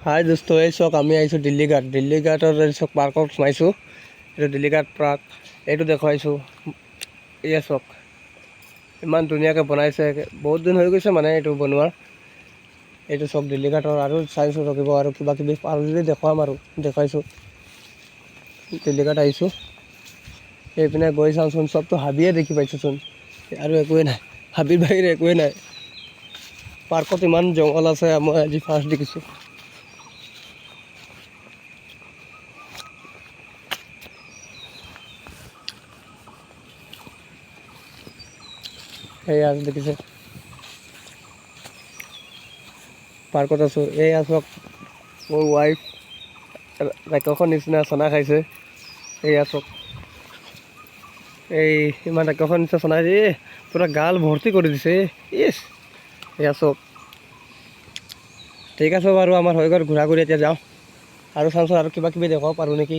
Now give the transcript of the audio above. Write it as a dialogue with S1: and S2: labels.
S1: হাই দোস্ত, এই চক আমি আহিছোঁ দিল্লী ঘাটৰ চক পাৰ্কত সোমাইছোঁ। এইটো দিল্লী ঘাট পাৰ্ক, এইটো দেখুৱাইছোঁ। এয়া চক ইমান ধুনীয়াকৈ বনাইছে, বহুত দিন হৈ গৈছে মানে এইটো বনোৱাৰ। এইটো চক দিল্লী ঘাটৰ, আৰু চাইছোঁ ৰখিব, আৰু কিবা কিবি আৰু যদি দেখুৱাম আৰু দেখুৱাইছোঁ। দিল্লী ঘাট আহিছোঁ, এইপিনে গৈ চাওঁচোন, চবটো হাবিয়ে দেখি পাইছোঁচোন, আৰু একোৱেই নাই, হাবিৰ বাহিৰে একোৱেই নাই। পাৰ্কত ইমান জংঘল আছে, মই আজি ফাৰ্ষ্ট দেখিছোঁ। সেয়া দেখিছে, পাৰ্কত আছোঁ। এই আছক মোৰ ৱাইফ ৰাক্ষসৰ নিচিনা চনা খাইছে। এই আছক, এই ইমান ৰাক্ষসৰ নিচিনা চনা খাইছে, পূৰা গাল ভৰ্তি কৰি দিছে। ইছ, এয়া চক। ঠিক আছে বাৰু, আমাৰ হৈ গ'ল ঘূৰা ঘূৰি, এতিয়া যাওঁ আৰু চাওঁচোন আৰু কিবা কিবি দেখাব পাৰোঁ নেকি।